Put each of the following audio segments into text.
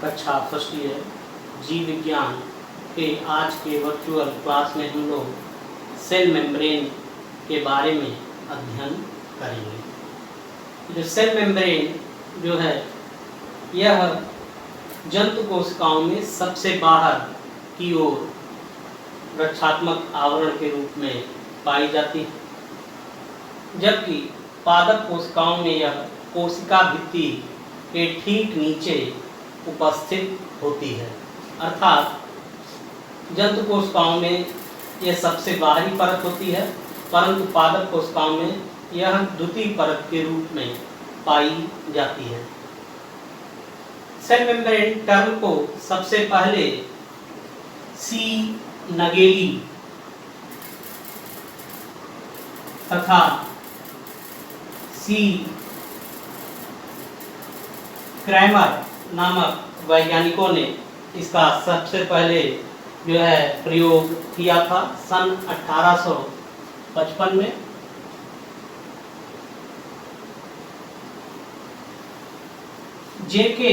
कक्षा first year जीव विज्ञान के आज के वर्चुअल क्लास में हम लोग सेल मेम्ब्रेन के बारे में अध्ययन करेंगे। जो सेल मेम्ब्रेन जो है यह जंतु कोशिकाओं में सबसे बाहर की ओर रक्षात्मक आवरण के रूप में पाई जाती है, जबकि पादप कोशिकाओं में यह कोशिका भित्ति के ठीक नीचे उपस्थित होती है। अर्थात जंतु कोशिकाओं में यह सबसे बाहरी परत होती है, परंतु पादप कोशिकाओं में यह द्वितीय परत के रूप में पाई जाती है। सेल मेम्ब्रेन टर्म को सबसे पहले सी नगेली तथा सी क्रैमर नामक वैज्ञानिकों ने इसका सबसे पहले जो है प्रयोग किया था सन 1855 में। जेके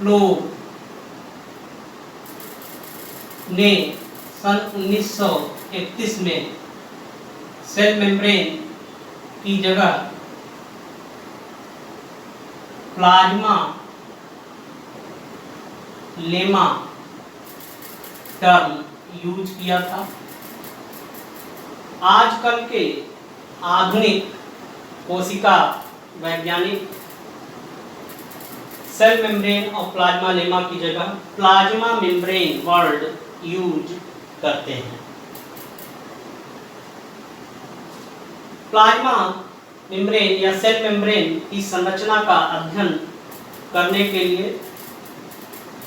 लोग ने सन 1931 में सेल मेम्ब्रेन की जगह प्लाज्मा लेमा टर्म यूज किया था। आजकल के आधुनिक कोशिका वैज्ञानिक सेल मेम्ब्रेन और प्लाज्मा लेमा की जगह प्लाज्मा मेम्ब्रेन वर्ड यूज करते हैं। प्लाज्मा मेम्ब्रेन या सेल मेम्ब्रेन की संरचना का अध्ययन करने के लिए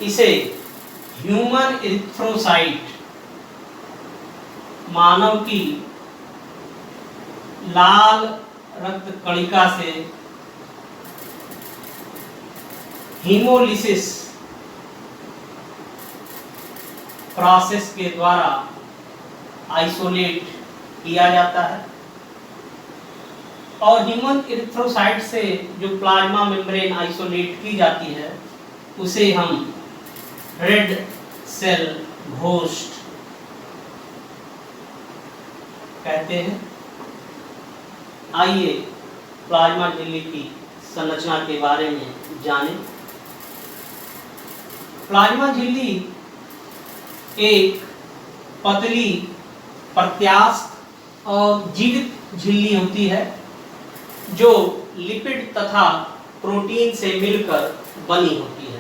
इसे ह्यूमन इरिथ्रोसाइट मानव की लाल रक्त कणिका से हीमोलिसिस प्रोसेस के द्वारा आइसोलेट किया जाता है और ह्यूमन इरिथ्रोसाइट से जो प्लाज्मा मेम्ब्रेन आइसोलेट की जाती है उसे हम रेड सेल घोस्ट कहते हैं। आइए प्लाज्मा झिल्ली की संरचना के बारे में जानें। प्लाज्मा झिल्ली एक पतली प्रत्यास्थ और जीवित झिल्ली होती है जो लिपिड तथा प्रोटीन से मिलकर बनी होती है।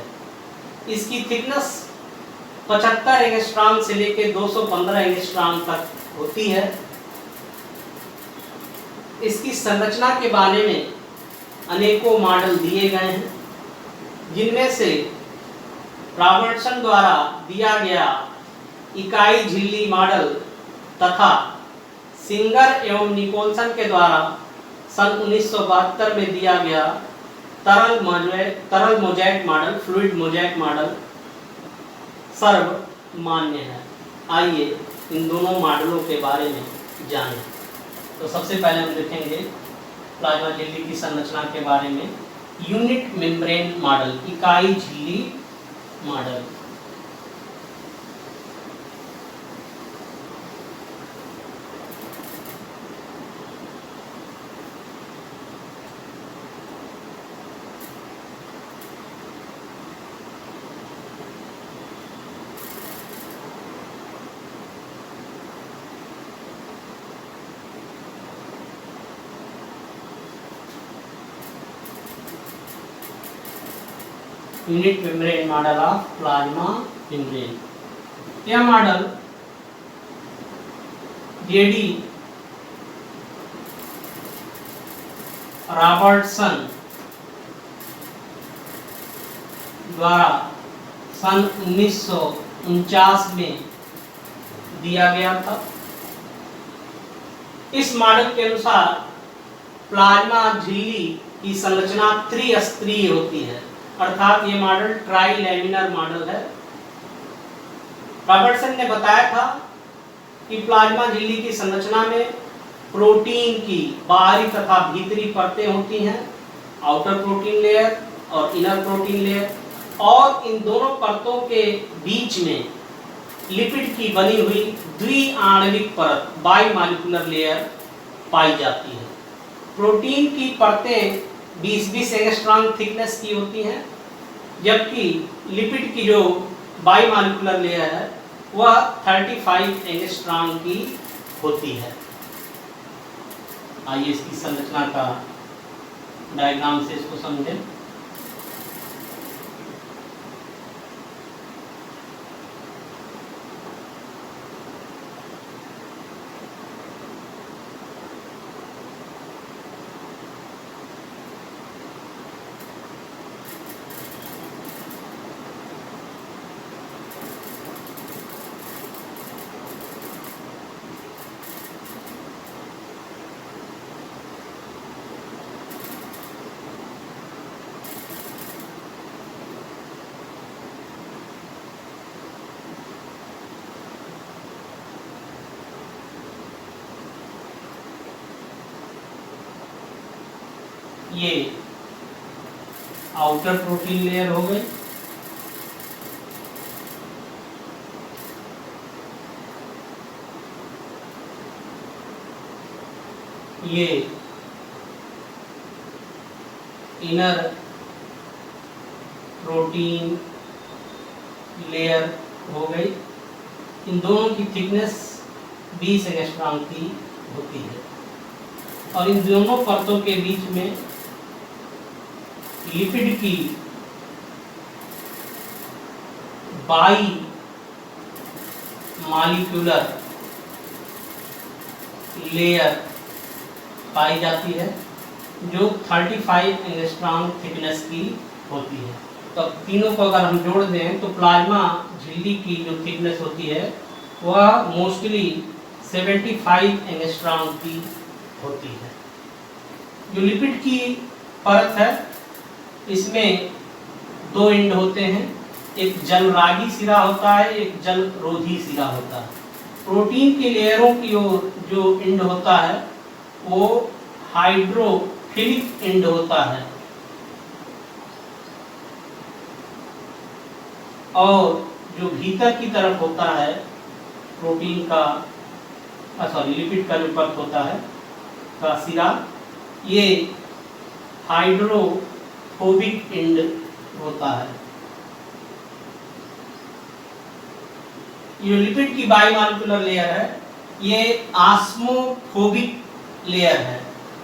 इसकी थिकनेस 75 एंगस्ट्रॉम से लेकर 215 एंगस्ट्रॉम तक होती है। इसकी संरचना के बारे में अनेकों मॉडल दिए गए हैं, जिनमें से रॉबर्टसन द्वारा दिया गया इकाई झिल्ली मॉडल तथा सिंगर एवं निकोलसन के द्वारा सन 1972 में दिया गया तरल mosaic model fluid mosaic model सर्वमान्य है। आइए इन दोनों मॉडलों के बारे में जानें। तो सबसे पहले हम देखेंगे प्लाज्मा झिल्ली की संरचना के बारे में यूनिट मेम्ब्रेन मॉडल, इकाई झिल्ली model. Unit membrane model of plasma membrane. यह मॉडल जेडी रॉबर्टसन द्वारा सन 1949 में दिया गया था। इस मॉडल के अनुसार प्लाज्मा झिल्ली की संरचना त्रिस्तरीय होती है, अर्थात ये मॉडल ट्राई लैमिनर मॉडल है। रॉबर्टसन ने बताया था कि प्लाज्मा झिल्ली की संरचना में प्रोटीन की बाहरी तथा भीतरी परतें होती हैं, आउटर प्रोटीन लेयर और इनर प्रोटीन लेयर, और इन दोनों परतों के बीच में लिपिड की बनी हुई द्विआण्विक परत बाइमॉलिक्यूलर लेयर पाई जाती है। प्रोटीन की परतें 20-20 एंगस्ट्रॉम थिकनेस की होती हैं, जबकि लिपिड की जो बाइमॉलिक्यूलर लेयर है वह 35 एंगस्ट्रॉम की होती है। आइए इसकी संरचना का डायग्राम से इसको समझें। ये आउटर प्रोटीन लेयर हो गई, ये इनर प्रोटीन लेयर हो गई। इन दोनों की थिकनेस 20 एंगस्ट्रॉम की होती है और इन दोनों परतों के बीच में लिपिड की बाई मॉलिक्यूलर लेयर पाई जाती है जो 35 एंगस्ट्रॉम थिकनेस की होती है। तो तीनों को अगर हम जोड़ दें तो प्लाज्मा झिल्ली की जो थिकनेस होती है वह मोस्टली 75 एंगस्ट्रॉम की होती है। जो लिपिड की परत है इसमें दो एंड होते हैं, एक जलरागी सिरा होता है, एक जलरोधी सिरा होता है। प्रोटीन की लेयरों की ओर जो एंड होता है वो हाइड्रोफिलिक एंड होता है और जो भीतर की तरफ होता है प्रोटीन का लिपिड का जो परत होता है का सिरा, ये हाइड्रोफोबिक एंड होता है। ये लिपिड की बाइमॉलिक्यूलर लेयर है ये ऑस्मोफोबिक लेयर है,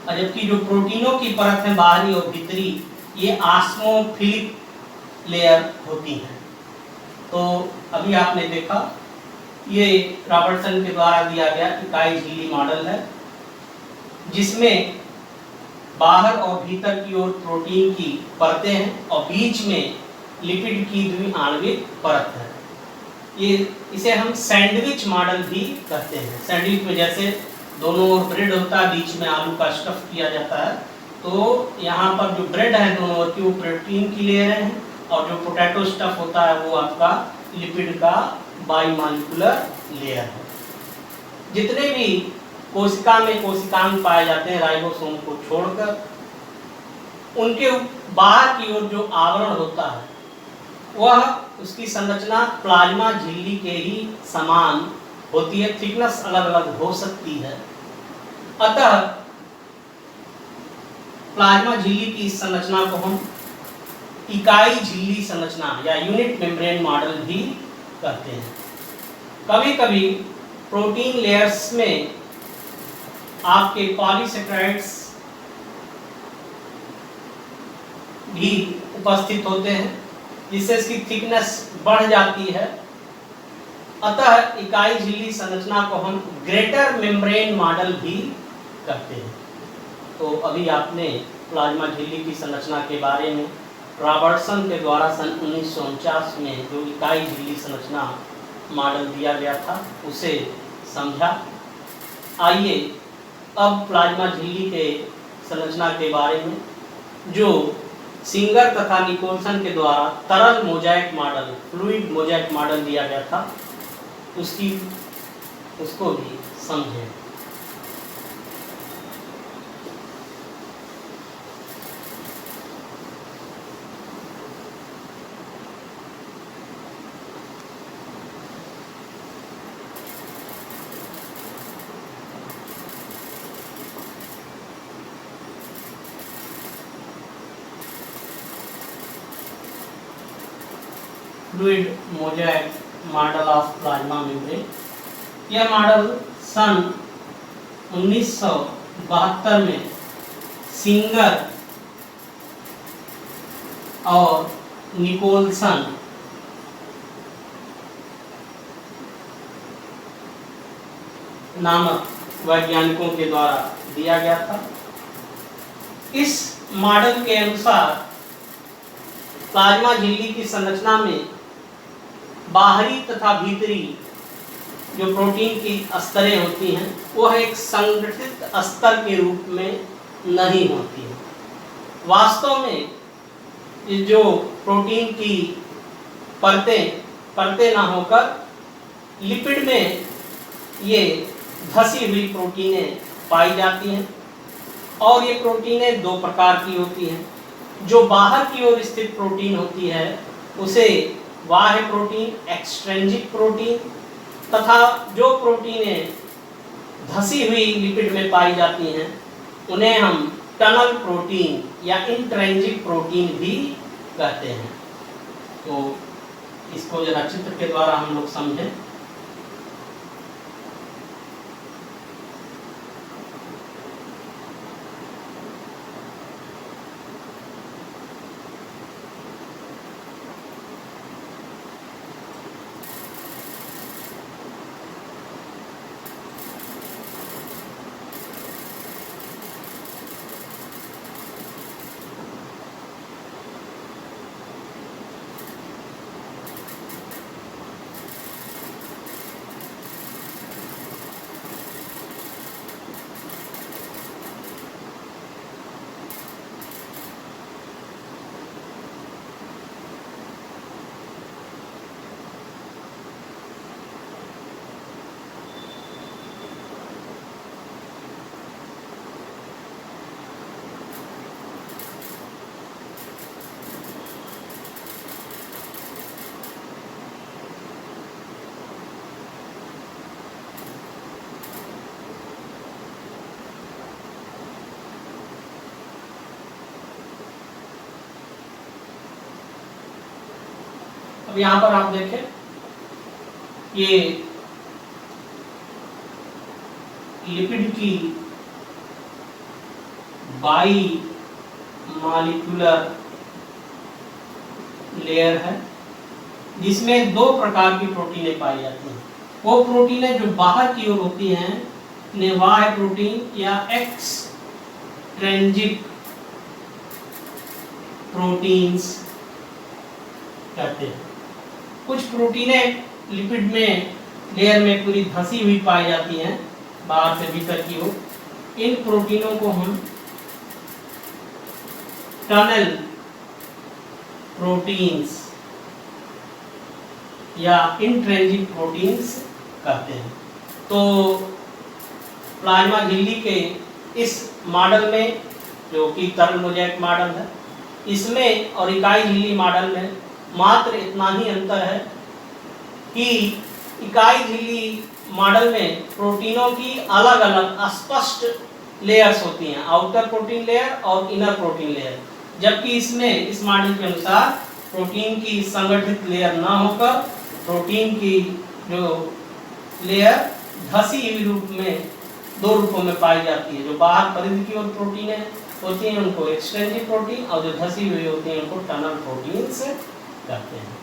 और जबकि जो प्रोटीनों की परत है बाहरी और भीतरी ये ऑस्मोफिलिक लेयर होती है। तो अभी आपने देखा ये रॉबर्टसन के द्वारा दिया गया इकाई झिल्ली मॉडल है जिसमें बाहर और भीतर की ओर प्रोटीन की परतें हैं और बीच में लिपिड की द्विआण्विक परत है। ये इसे हम सैंडविच मॉडल भी कहते हैं। सैंडविच में जैसे दोनों ओर ब्रेड होता है, बीच में आलू का स्टफ किया जाता है, तो यहाँ पर जो ब्रेड है दोनों ओर की वो प्रोटीन की लेयर है और जो पोटैटो स्टफ होता है वो आपका लिपिड का बाइमॉलिक्यूलर लेयर है। जितने भी कोशिका में कोशिकांग पाए जाते हैं राइबोसोम को छोड़कर, उनके बाहर की ओर जो आवरण होता है वह उसकी संरचना प्लाज्मा झिल्ली के ही समान होती है, थिकनेस अलग अलग हो सकती है। अतः प्लाज्मा झिल्ली की इस संरचना को हम इकाई झिल्ली संरचना या यूनिट मेम्ब्रेन मॉडल भी कहते हैं। कभी कभी प्रोटीन लेयर्स में आपके पॉलीसेकेराइड्स भी उपस्थित होते हैं जिससे इसकी थिकनेस बढ़ जाती है। अतः इकाई झिल्ली संरचना को हम ग्रेटर मेम्ब्रेन मॉडल भी कहते हैं। तो अभी आपने प्लाज्मा झिल्ली की संरचना के बारे में रॉबर्टसन के द्वारा सन 1949 में जो इकाई झिल्ली संरचना मॉडल दिया गया था उसे समझा। आइए अब प्लाज्मा झिल्ली के संरचना के बारे में जो सिंगर तथा निकोलसन के द्वारा तरल Mosaic model, fluid Mosaic model दिया गया था उसको भी समझें। Fluid mosaic model of plasma membrane. यह मॉडल सन 1972 में सिंगर और निकोलसन नामक वैज्ञानिकों के द्वारा दिया गया था। इस मॉडल के अनुसार प्लाज्मा झिल्ली की संरचना में बाहरी तथा भीतरी जो प्रोटीन की स्तरें होती हैं वह एक संगठित स्तर के रूप में नहीं होती है। वास्तव में ये जो प्रोटीन की परतें ना होकर लिपिड में ये धसी हुई प्रोटीनें पाई जाती हैं और ये प्रोटीनें दो प्रकार की होती हैं। जो बाहर की ओर स्थित प्रोटीन होती है उसे बाह्य प्रोटीन एक्सट्रिंसिक प्रोटीन, तथा जो प्रोटीनें धसी हुई लिपिड में पाई जाती हैं उन्हें हम टनल प्रोटीन या इंट्रिंसिक प्रोटीन भी कहते हैं। तो इसको जरा चित्र के द्वारा हम लोग समझें। अब यहाँ पर आप देखें ये लिपिड की बाई मॉलिक्यूलर लेयर है जिसमें दो प्रकार की प्रोटीनें पाई जाती हैं। वो प्रोटीनें जो बाहर की ओर होती हैं इन्हें बाह्य प्रोटीन या एक्सट्रिंसिक प्रोटीन्स कहते हैं। कुछ प्रोटीनें लिपिड में लेयर में पूरी धंसी हुई पाई जाती हैं बाहर से भीतर की ओर। इन प्रोटीनों को हम टनल प्रोटीन्स या इंट्रिंसिक प्रोटीन्स कहते हैं। तो प्लाज्मा झिल्ली के इस मॉडल में जो कि तरल मोज़ेक मॉडल है, इसमें और इकाई झिल्ली मॉडल में मात्र इतना ही अंतर है कि इकाई झिल्ली मॉडल में प्रोटीनों की अलग अलग स्पष्ट लेयर्स होती हैं, आउटर प्रोटीन लेयर और इनर प्रोटीन लेयर, जबकि इसमें इस मॉडल के अनुसार प्रोटीन की संगठित लेयर ना होकर प्रोटीन की जो लेयर धसी हुई रूप में दो रूपों में पाई जाती है। जो बाहर परिधि की ओर प्रोटीनें होती हैं उनको एक्सट्रिंसिक प्रोटीन और जो धसी हुई होती हैं उनको टनल प्रोटीन्स कहते हैं।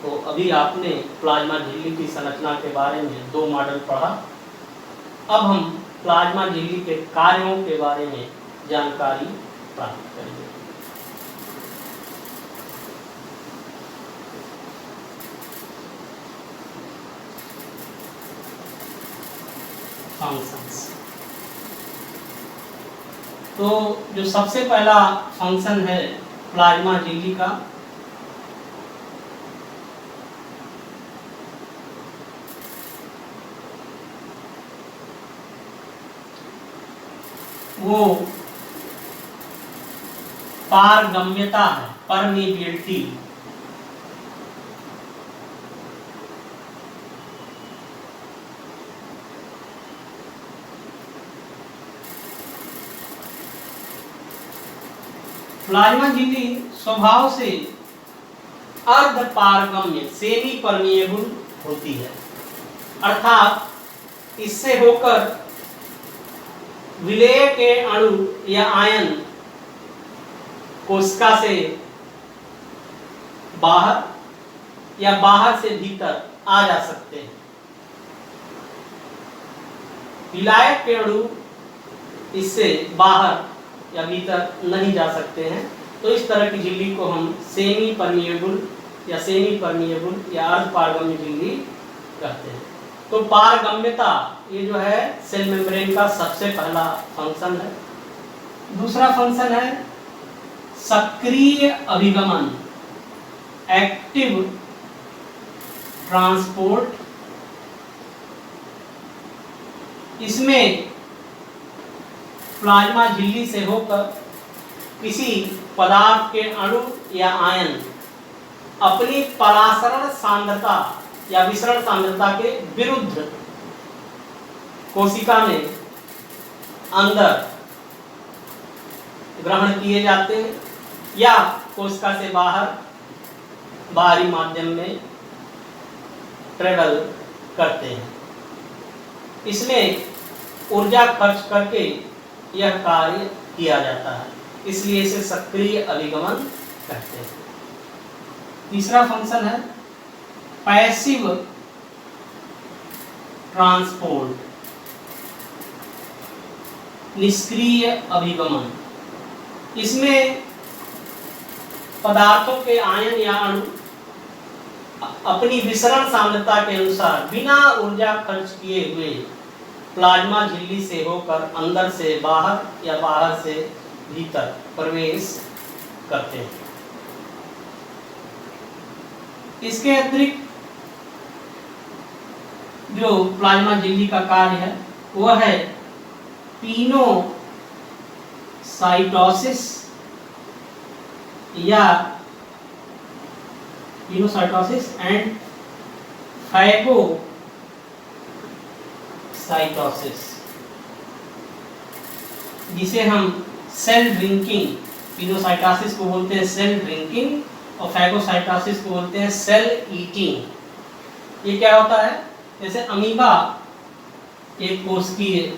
तो अभी आपने प्लाज्मा झिल्ली की संरचना के बारे में दो मॉडल पढ़ा। अब हम प्लाज्मा झिल्ली के कार्यों के बारे में जानकारी प्राप्त करेंगे। फंक्शंस। तो जो सबसे पहला फंक्शन है प्लाज्मा झिल्ली का, वो पारगम्यता है, परमीबिलिटी। प्लाज्मा झिल्ली स्वभाव से अर्ध पारगम्य सेमी परमिएबल होती है, अर्थात इससे होकर विलेय के अणु या आयन कोशिका से बाहर या बाहर से भीतर आ जा सकते हैं। विलायक के अणु इससे बाहर या भीतर नहीं जा सकते हैं, तो इस तरह की झिल्ली को हम सेमी परमिएबल या अर्ध पारगम्य झिल्ली कहते हैं। तो पारगम्यता ये जो है सेल मेम्ब्रेन का सबसे पहला फंक्शन है। दूसरा फंक्शन है सक्रिय अभिगमन, एक्टिव ट्रांसपोर्ट। इसमें प्लाज्मा झिल्ली से होकर किसी पदार्थ के अणु या आयन अपनी परासरण सांद्रता या विसरण सांद्रता के विरुद्ध कोशिका में अंदर ग्रहण किए जाते हैं या कोशिका से बाहरी माध्यम में ट्रेवल करते हैं। इसमें ऊर्जा खर्च करके यह कार्य किया जाता है, इसलिए इसे सक्रिय अभिगमन कहते हैं। तीसरा फंक्शन है पैसिव ट्रांसपोर्ट, निष्क्रिय अभिगमन। इसमें पदार्थों के आयन या अणु अपनी विसरण सांद्रता के अनुसार बिना ऊर्जा खर्च किए हुए प्लाज्मा झिल्ली से होकर अंदर से बाहर या बाहर से भीतर प्रवेश करते हैं। इसके अतिरिक्त जो प्लाज्मा झिल्ली का कार्य है वह है पिनोसाइटोसिस एंड फैगोसाइटोसिस, जिसे हम सेल ड्रिंकिंग, पिनोसाइटोसिस को बोलते हैं सेल ड्रिंकिंग और फैगोसाइटोसिस को बोलते हैं सेल ईटिंग। ये क्या होता है? जैसे अमीबा एक कोशिकीय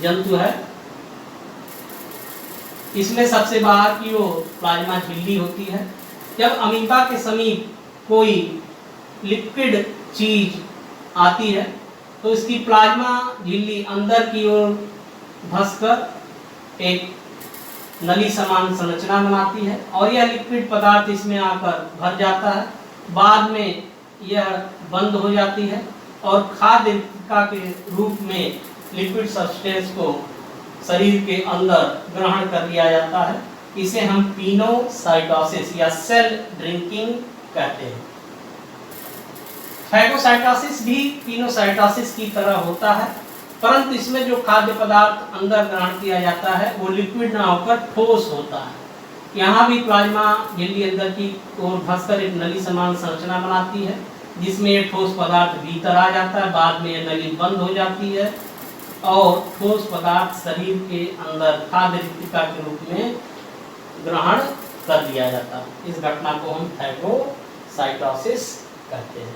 जंतु है, इसमें सबसे बाहर की वो प्लाज्मा झिल्ली होती है। जब अमीबा के समीप कोई लिक्विड चीज आती है तो इसकी प्लाज्मा झिल्ली अंदर की ओर धंसकर एक नली समान संरचना बनाती है और यह लिक्विड पदार्थ इसमें आकर भर जाता है। बाद में यह बंद हो जाती है और खाद्य के रूप में लिक्विड सब्सटेंस को शरीर के अंदर ग्रहण कर लिया जाता है। इसे हम पिनोसाइटोसिस या सेल ड्रिंकिंग कहते हैं। फैगोसाइटोसिस भी पिनोसाइटोसिस की तरह होता है, परंतु इसमें जो खाद्य पदार्थ अंदर ग्रहण किया जाता है वो लिक्विड ना होकर ठोस होता है। यहाँ भी प्लाज्मा झिल्ली अंदर की ओर धंसकर एक नली समान संरचना बनाती है जिसमें ये ठोस पदार्थ भीतर आ जाता है। बाद में ये नली बंद हो जाती है और ठोस पदार्थ शरीर के अंदर खाद्य रिक्तिका के रूप में ग्रहण कर लिया जाता है। इस घटना को हम फैगोसाइटोसिस कहते हैं।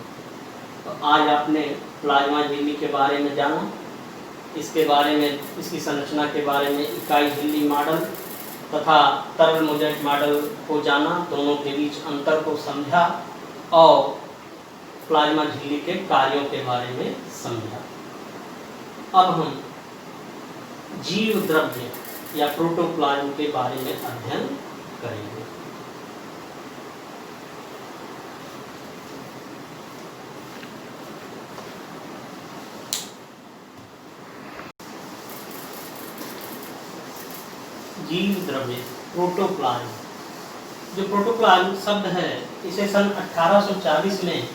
तो आज आपने प्लाज्मा झिल्ली के बारे में जाना, इसके बारे में, इसकी संरचना के बारे में इकाई झिल्ली मॉडल तथा तरल मोज़ेट मॉडल को जाना, दोनों के बीच अंतर को समझा और प्लाज्मा झिल्ली के कार्यों के बारे में समझा। अब हम जीव द्रव्य या प्रोटोप्लाज्म के बारे में अध्ययन करेंगे। जीव द्रव्य प्रोटोप्लाज्म, जो प्रोटोप्लाज्म शब्द है इसे सन 1840 में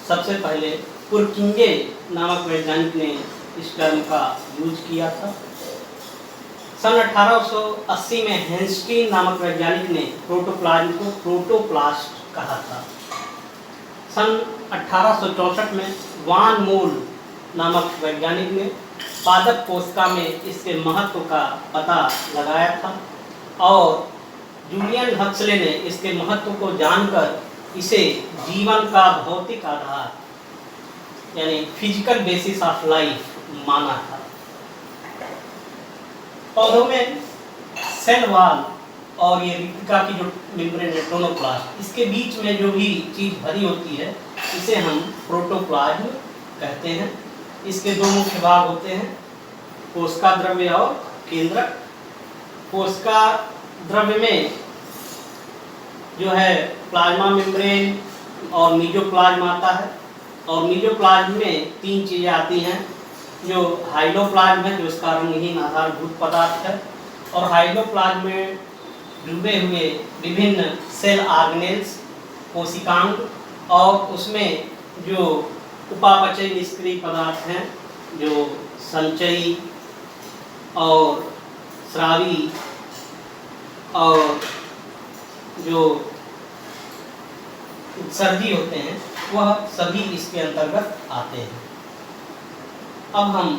सबसे पहले पुरकिंगे नामक वैज्ञानिक ने इस टर्म का यूज किया था। सन 1880 में हेंस्टीन नामक वैज्ञानिक ने प्रोटोप्लाज्म को प्रोटोप्लास्ट कहा था। सन 1864 में वान मोल नामक वैज्ञानिक ने पादप कोशिका में इसके महत्व का पता लगाया था और जूलियन हक्सले ने इसके महत्व को जानकर इसे जीवन का भौतिक आधार यानी फिजिकल बेसिस ऑफ लाइफ माना था। पौधों में सेल वॉल और ये रिक्तिका की जो मेम्ब्रेन है टोनोप्लास्ट, इसके बीच में जो भी चीज भरी होती है इसे हम प्रोटोप्लाज्म कहते हैं। इसके दो मुख्य भाग होते हैं, कोशिका द्रव्य और केंद्रक। कोशिका द्रव्य में जो है प्लाज्मा मेम्ब्रेन और मीजोप्लाज्म आता है, और मीजोप्लाज्म में तीन चीजें आती हैं, जो हाइलोप्लाज्म है जो इसका रंगहीन आधारभूत पदार्थ है, और हाइलोप्लाज्म में डूबे हुए विभिन्न सेल ऑर्गेनेल्स कोशिकांग, और उसमें जो उपापचयी निष्क्रिय पदार्थ हैं जो संचयी और स्रावी और जो उत्सर्जी होते हैं वह सभी इसके अंतर्गत आते हैं। अब हम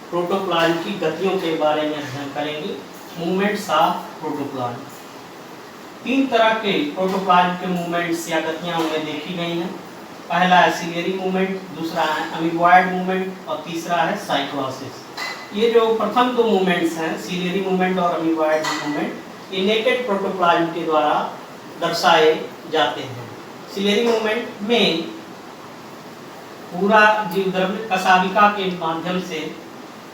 प्रोटोप्लाज्म की गतियों के बारे में अध्ययन करेंगे। Movements of protoplasm. तीन तरह के प्रोटोप्लाज्म के मूवमेंट्स या गतियां उनमें देखी गई हैं। पहला है सिलियरी मूवमेंट, दूसरा है अमीबॉयड मूवमेंट और तीसरा है साइक्लोसिस। ये जो प्रथम दो मूवमेंट्स हैं सिलियरी मूवमेंट और अमीबॉयड मूवमेंट, ये नेकेड प्रोटोप्लाज्म के द्वारा दर्शाए जाते हैं। सिलियरी मूवमेंट में पूरा जीव द्रव्य कशाभिका के माध्यम से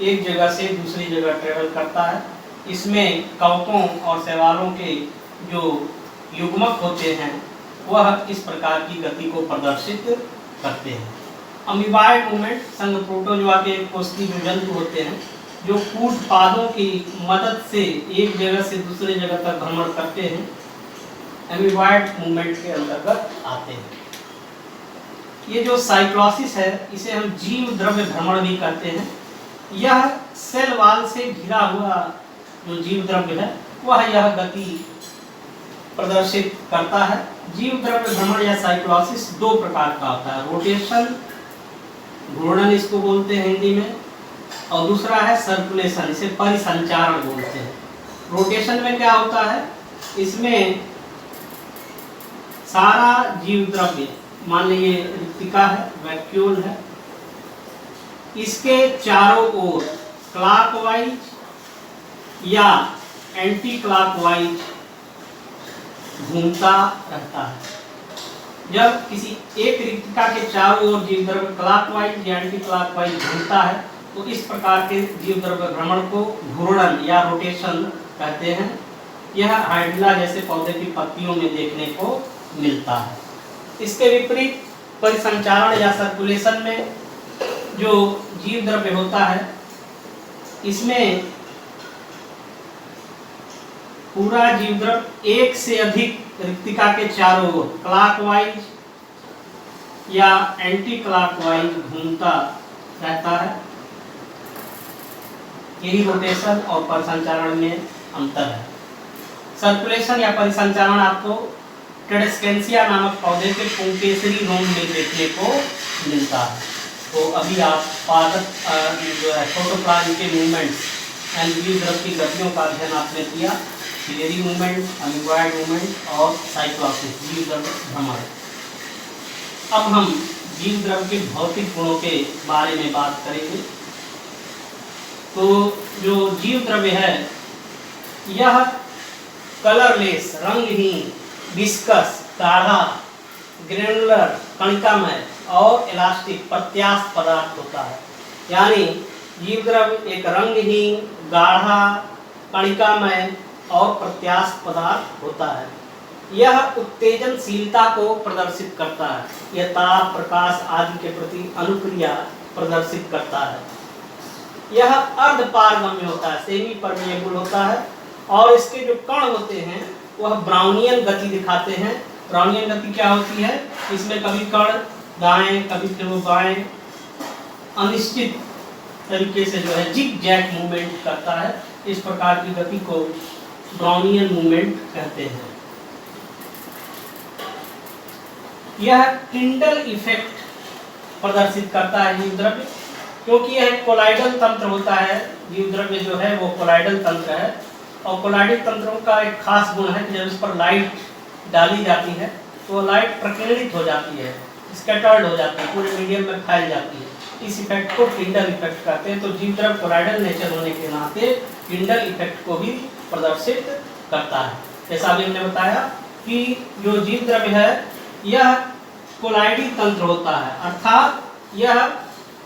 एक जगह से दूसरी जगह ट्रेवल करता है। इसमें कवकों और शैवालों के जो युग्मक होते हैं वह इस प्रकार की गति को प्रदर्शित करते हैं। अमीबॉयड मूवमेंट संघ प्रोटोजोआ के कोशिकीय जो जंतु होते हैं जो कूट पादों की मदद से एक जगह से दूसरे जगह तक भ्रमण करते हैं, अमीबॉयड मूवमेंट के अंतर्गत आते हैं। ये जो साइक्लोसिस है इसे हम जीव द्रव्य भ्रमण भी कहते हैं। यह सेल वाल से घिरा हुआ जो जीव द्रव्य है वह यह गति प्रदर्शित करता है। जीव द्रव्य भ्रमण या साइक्लोसिस दो प्रकार का होता है, रोटेशन, घूर्णन इसको बोलते हैं हिंदी में, और दूसरा है सर्कुलेशन, इसे परिसंचारण बोलते हैं। रोटेशन में क्या होता है, इसमें सारा जीव द्रव्य, मान लीजिए रिक्तिका है, वैक्यूल है, इसके चारों ओर क्लॉकवाइज या एंटी क्लॉकवाइज घूमता रहता है। जब किसी एक रिक्तिका के चारों ओर जीव द्रव्य क्लॉकवाइज या एंटी क्लॉकवाइज घूमता है तो इस प्रकार के जीव द्रव्य भ्रमण को घूर्णन या रोटेशन कहते हैं। यह हाइड्रिला जैसे पौधे की पत्तियों में देखने को मिलता है। इसके विपरीत परिसंचारण या सर्कुलेशन में जो जीव द्रव्य होता है इसमें पूरा जीव द्रव्य एक से अधिक रिक्तिका के चारों ओर क्लॉकवाइज या एंटी क्लॉकवाइज घूमता रहता है। यही रोटेशन और परिसंचारण में अंतर है। सर्कुलेशन या परिसंचारण आपको ट्रेडेस्केंसिया नामक पौधे के पुंकेसरी रोम में देखने को मिलता है। तो अभी आप पादप जो है प्रोटोप्लाज्म के मूवमेंट्स एंड जीव द्रव्य की गतियों का अध्ययन आपने किया, सिलेरी मूवमेंट, अमीबॉयड मूवमेंट और साइक्लोसिस, जीव द्रव्य भ्रमण। अब हम जीव द्रव्य के भौतिक गुणों के बारे में बात करेंगे। तो जो जीव द्रव्य है यह कलरलेस, रंगहीन, विस्कस, गाढ़ा, ग्रेनुलर, कणिकामय और इलास्टिक प्रत्यास्थ पदार्थ होता है। यानी जीव द्रव्य एक रंगहीन, गाढ़ा, कणिकामय और प्रत्यास्थ पदार्थ होता है। यह उत्तेजनशीलता को प्रदर्शित करता है। यह ताप, प्रकाश आदि के प्रति अनुक्रिया प्रदर्शित करता है। यह अर्धपारगम्य होता है, सेमी परमिएबल होता है, और इसके जो कण होते हैं वह ब्राउनियन गति दिखाते हैं। ब्राउनियन गति क्या होती है, इसमें कभी कण दाएं कभी फिर वो बाएं अनिश्चित तरीके से जो है जिग जैग मूवमेंट करता है। इस प्रकार की गति को ब्राउनियन मूवमेंट कहते हैं। यह टिंडल इफेक्ट प्रदर्शित करता है जीव द्रव्य, क्योंकि यह कोलाइडल तंत्र होता है। जीव द्रव्य जो है वो कोलाइडल तंत्र है, और कोलाइडल तंत्रों का एक खास गुण है कि जब इस पर लाइट डाली जाती है तो लाइट प्रकीर्णित हो जाती है, स्कैटर्ड हो जाती है, पूरे मीडियम में फैल जाती है। इस इफेक्ट को टिंडल इफेक्ट कहते हैं। तो जीव द्रव कोलाइडल नेचर होने के नाते टिंडल इफेक्ट को भी प्रदर्शित करता है। जैसा अभी हमने बताया कि जो जीव द्रव है यह कोलाइडी तंत्र होता है, अर्थात यह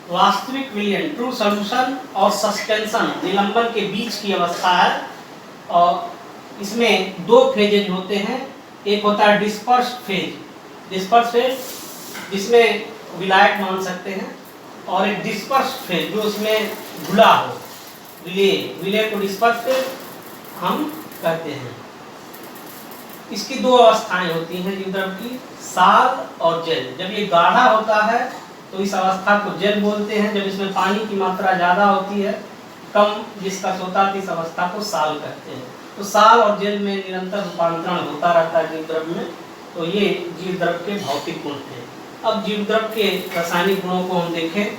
वास्तविक विलयन, ट्रू सॉल्यूशन और सस्पेंशन, निलंबन के बीच की अवस्था है। और इसमें दो फेजेज होते हैं। एक होता है डिस्पर्स्ड फेज, जिसमें विलायक मान सकते हैं, और एक डिस्पर्स्ड फेज जो उसमें घुला हो, विलय को डिस्पर्स्ड फेज हम कहते हैं। इसकी दो अवस्थाएं होती हैं जीव द्रव की, साल और जेल। जब ये गाढ़ा होता है तो इस अवस्था को जेल बोलते हैं। जब इसमें पानी की मात्रा ज़्यादा होती है, कम जिसका होता है, इस अवस्था को साल कहते हैं। तो साल और जेल में निरंतर रूपांतरण होता रहता है जीव द्रव में। तो ये जीव द्रव के भौतिक गुण थे। अब जीव द्रव के रासायनिक गुणों को हम देखें।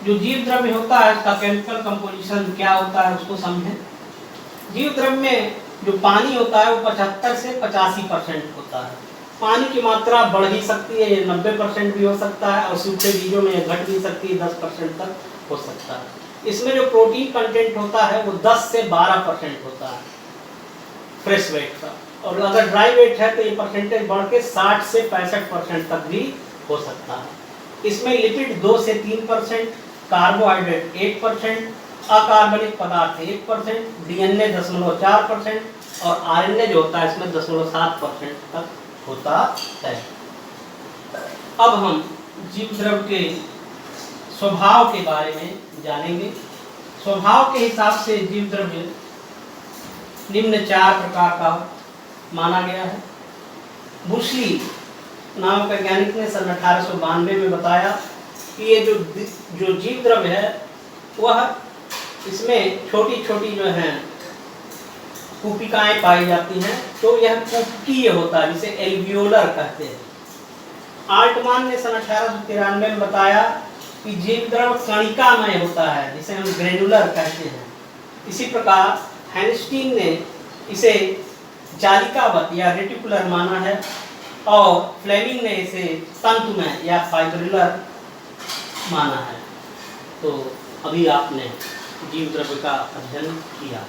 जो जीव द्रव में होता है उसका केमिकल कंपोजिशन क्या होता है उसको समझें। जीव द्रव में जो पानी होता है वो 75 से 85% होता है। पानी की मात्रा बढ़ भी सकती है, ये 90% भी हो सकता है, और सूखे बीजों में घट भी सकती है, 10% तक हो सकता है। इसमें जो प्रोटीन कंटेंट होता है वो 10 से 12% होता है फ्रेश वेट का, और अगर ड्राई वेट है तो ये परसेंटेज बढ़ के 60 से 65% तक भी हो सकता है। इसमें लिपिड 2 से 3%, कार्बोहाइड्रेट 1%, अकार्बनिक पदार्थ 1%, डीएनए 0.4% और आरएनए जो होता है इसमें 0.7% तक होता है। अब हम जीव द्रव के स्वभाव के बारे में जानेंगे। स्वभाव के हिसाब से जीव द्रव निम्न 4 प्रकार का माना गया है। बुशली नामक वैज्ञानिक ने सन 1892 में बताया कि ये जो जीव द्रव है वह इसमें छोटी छोटी जो हैं कूपिकाएं पाई जाती हैं, तो यह कूपकीय होता है, जिसे एल्वियोलर कहते हैं। आल्टमान ने सन 1893 में बताया कि जीव द्रव कणिकामय होता है, जिसे हम ग्रेनुलर कहते हैं। इसी प्रकार हैनस्टीन ने इसे जालिकावत या रेटिकुलर माना है, और फ्लेमिंग ने इसे तंतुमय या फाइब्रिलर माना है। तो अभी आपने जीव द्रव्य का अध्ययन किया।